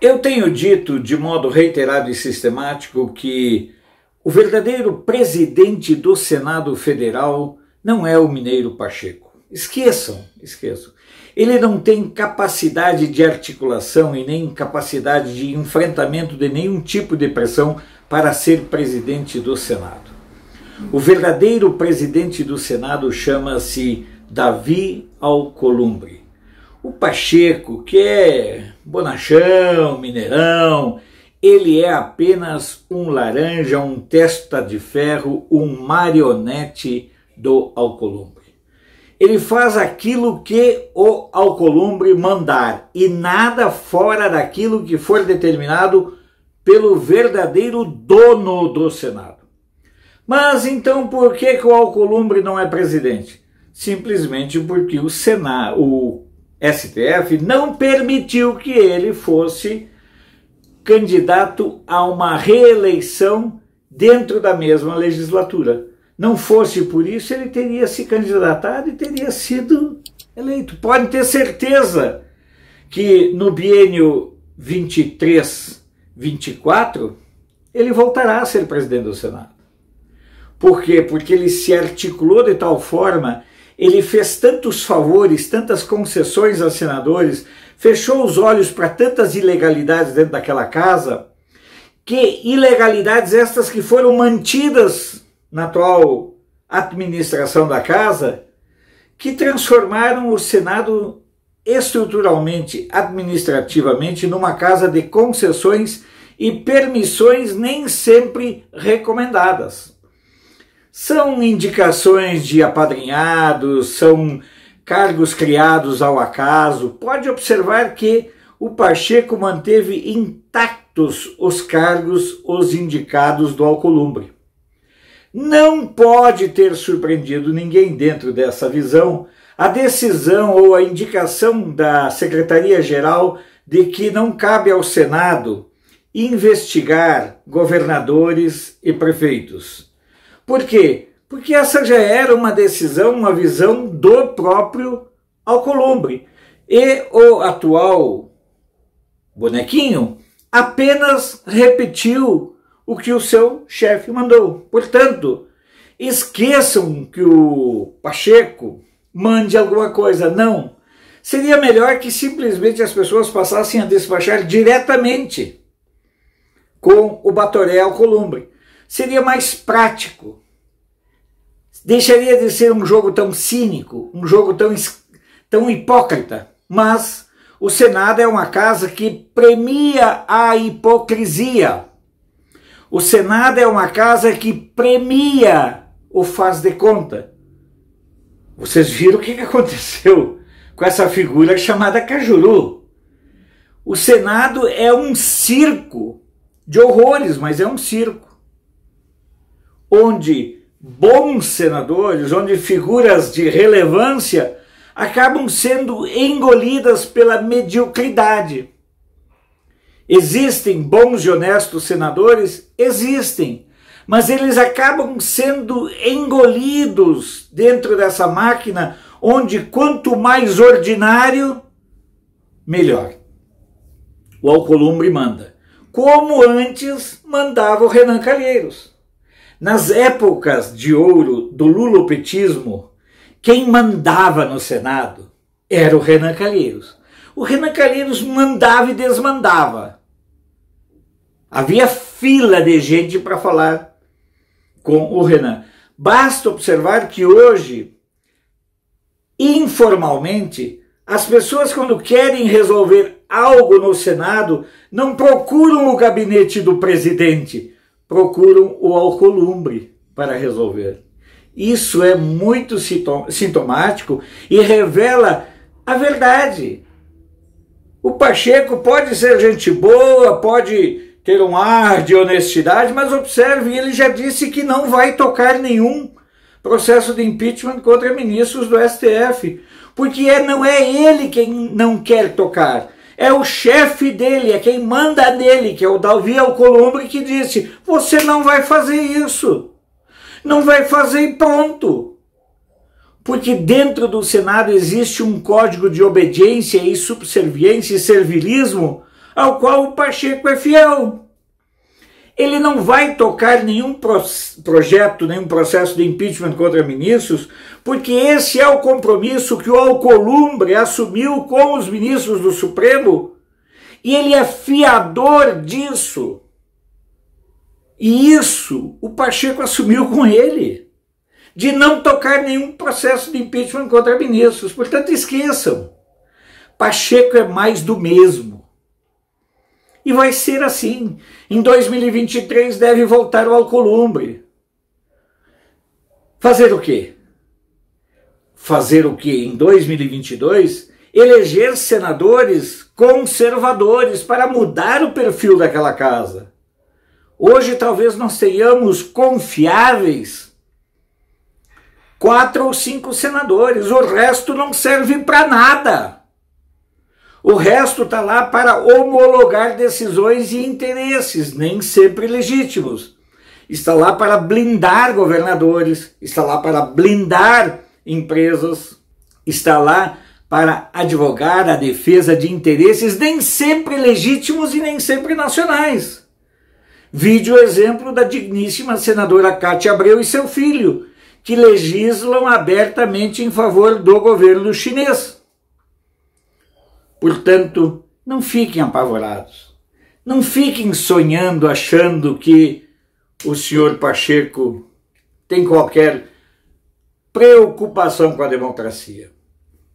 Eu tenho dito de modo reiterado e sistemático que o verdadeiro presidente do Senado Federal não é o mineiro Pacheco. Esqueçam. Ele não tem capacidade de articulação e nem capacidade de enfrentamento de nenhum tipo de pressão para ser presidente do Senado. O verdadeiro presidente do Senado chama-se Davi Alcolumbre. O Pacheco, que é bonachão, mineirão, ele é apenas um laranja, um testa de ferro, um marionete do Alcolumbre. Ele faz aquilo que o Alcolumbre mandar e nada fora daquilo que for determinado pelo verdadeiro dono do Senado. Mas então por que o Alcolumbre não é presidente? Simplesmente porque o STF não permitiu que ele fosse candidato a uma reeleição dentro da mesma legislatura. Não fosse por isso, ele teria se candidatado e teria sido eleito. Pode ter certeza que no biênio 23-24 ele voltará a ser presidente do Senado. Por quê? Porque ele se articulou de tal forma, ele fez tantos favores, tantas concessões a senadores, fechou os olhos para tantas ilegalidades dentro daquela casa, que ilegalidades estas que foram mantidas na atual administração da casa, que transformaram o Senado estruturalmente, administrativamente, numa casa de concessões e permissões nem sempre recomendadas. São indicações de apadrinhados, são cargos criados ao acaso. Pode observar que o Pacheco manteve intactos os cargos, os indicados do Alcolumbre. Não pode ter surpreendido ninguém dentro dessa visão a decisão ou a indicação da Secretaria-Geral de que não cabe ao Senado investigar governadores e prefeitos. Por quê? Porque essa já era uma decisão, uma visão do próprio Alcolumbre. E o atual bonequinho apenas repetiu o que o seu chefe mandou. Portanto, esqueçam que o Pacheco mande alguma coisa. Não. Seria melhor que simplesmente as pessoas passassem a despachar diretamente com o Batoré Alcolumbre. Seria mais prático. Deixaria de ser um jogo tão cínico, um jogo tão hipócrita. Mas o Senado é uma casa que premia a hipocrisia. O Senado é uma casa que premia o faz de conta. Vocês viram o que aconteceu com essa figura chamada Cajuru. O Senado é um circo de horrores, mas é um circo. Onde bons senadores, onde figuras de relevância acabam sendo engolidas pela mediocridade. Existem bons e honestos senadores? Existem, mas eles acabam sendo engolidos dentro dessa máquina onde quanto mais ordinário, melhor. O Alcolumbre manda, como antes mandava o Renan Calheiros. Nas épocas de ouro do lulopetismo, quem mandava no Senado era o Renan Calheiros. O Renan Calheiros mandava e desmandava. Havia fila de gente para falar com o Renan. Basta observar que hoje, informalmente, as pessoas quando querem resolver algo no Senado, não procuram o gabinete do presidente, procuram o Alcolumbre para resolver. Isso é muito sintomático e revela a verdade. O Pacheco pode ser gente boa, pode ter um ar de honestidade, mas observe, ele já disse que não vai tocar nenhum processo de impeachment contra ministros do STF, porque não é ele quem não quer tocar. É o chefe dele, é quem manda nele, que é o Davi Alcolumbre, que disse, você não vai fazer isso. Não vai fazer e pronto. Porque dentro do Senado existe um código de obediência e subserviência e servilismo ao qual o Pacheco é fiel. Ele não vai tocar nenhum projeto, nenhum processo de impeachment contra ministros, porque esse é o compromisso que o Alcolumbre assumiu com os ministros do Supremo, e ele é fiador disso. E isso o Pacheco assumiu com ele, de não tocar nenhum processo de impeachment contra ministros. Portanto, esqueçam, Pacheco é mais do mesmo. E vai ser assim. Em 2023 deve voltar o Alcolumbre. Fazer o quê? Fazer o quê? Em 2022, eleger senadores conservadores para mudar o perfil daquela casa. Hoje talvez nós tenhamos confiáveis 4 ou 5 senadores, o resto não serve para nada. O resto está lá para homologar decisões e interesses, nem sempre legítimos. Está lá para blindar governadores, está lá para blindar empresas, está lá para advogar a defesa de interesses nem sempre legítimos e nem sempre nacionais. Vide o exemplo da digníssima senadora Cátia Abreu e seu filho, que legislam abertamente em favor do governo chinês. Portanto, não fiquem apavorados. Não fiquem sonhando, achando que o senhor Pacheco tem qualquer preocupação com a democracia.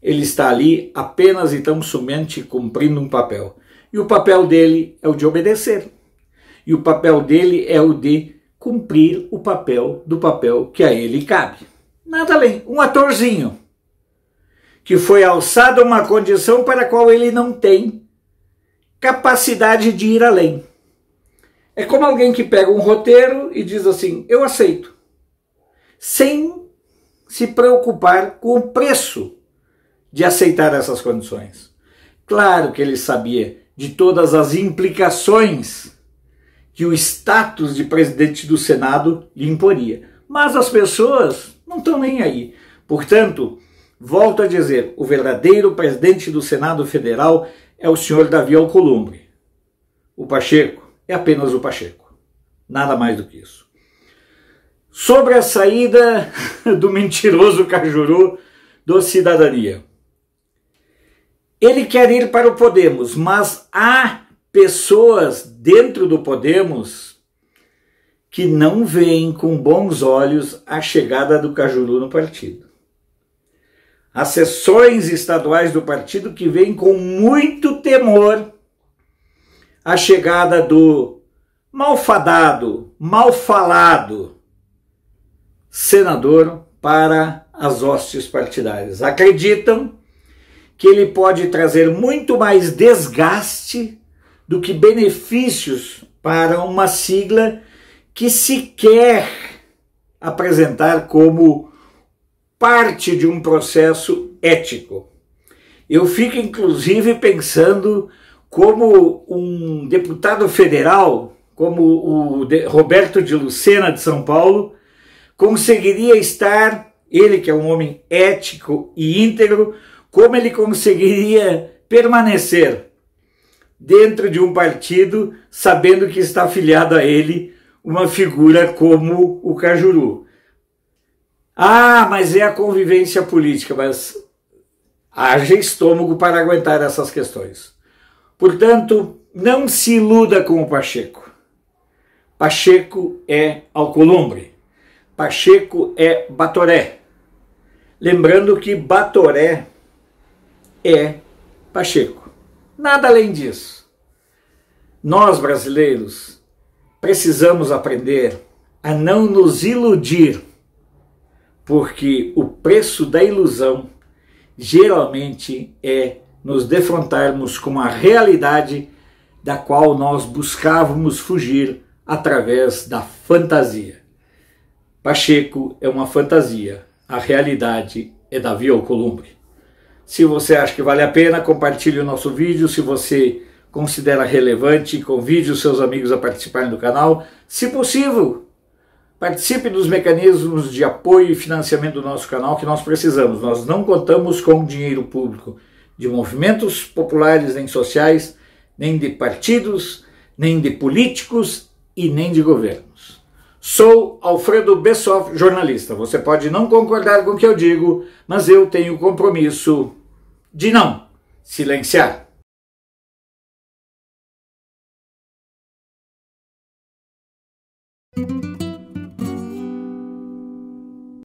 Ele está ali apenas e tão somente cumprindo um papel. E o papel dele é o de obedecer. E o papel dele é o de cumprir o papel do papel que a ele cabe. Nada além. Um atorzinho que foi alçado a uma condição para a qual ele não tem capacidade de ir além. É como alguém que pega um roteiro e diz assim, eu aceito, sem se preocupar com o preço de aceitar essas condições. Claro que ele sabia de todas as implicações que o status de presidente do Senado lhe imporia, mas as pessoas não estão nem aí. Portanto, volto a dizer, o verdadeiro presidente do Senado Federal é o senhor Davi Alcolumbre. O Pacheco é apenas o Pacheco. Nada mais do que isso. Sobre a saída do mentiroso Cajuru do Cidadania. Ele quer ir para o Podemos, mas há pessoas dentro do Podemos que não veem com bons olhos a chegada do Cajuru no partido. As seções estaduais do partido que veem com muito temor a chegada do malfadado, mal falado senador para as hostes partidárias. Acreditam que ele pode trazer muito mais desgaste do que benefícios para uma sigla que se quer apresentar como parte de um processo ético. Eu fico inclusive pensando como um deputado federal, como o Roberto de Lucena de São Paulo, conseguiria estar, ele que é um homem ético e íntegro, como ele conseguiria permanecer dentro de um partido sabendo que está afiliado a ele uma figura como o Cajuru. Ah, mas é a convivência política, mas haja estômago para aguentar essas questões. Portanto, não se iluda com o Pacheco. Pacheco é Alcolumbre. Pacheco é Batoré. Lembrando que Batoré é Pacheco. Nada além disso. Nós, brasileiros, precisamos aprender a não nos iludir, porque o preço da ilusão geralmente é nos defrontarmos com a realidade da qual nós buscávamos fugir através da fantasia. Pacheco é uma fantasia, a realidade é Davi Alcolumbre. Se você acha que vale a pena, compartilhe o nosso vídeo. Se você considera relevante, convide os seus amigos a participarem do canal. Se possível, participe dos mecanismos de apoio e financiamento do nosso canal que nós precisamos. Nós não contamos com dinheiro público de movimentos populares nem sociais, nem de partidos, nem de políticos e nem de governos. Sou Alfredo Bessoff, jornalista. Você pode não concordar com o que eu digo, mas eu tenho o compromisso de não silenciar.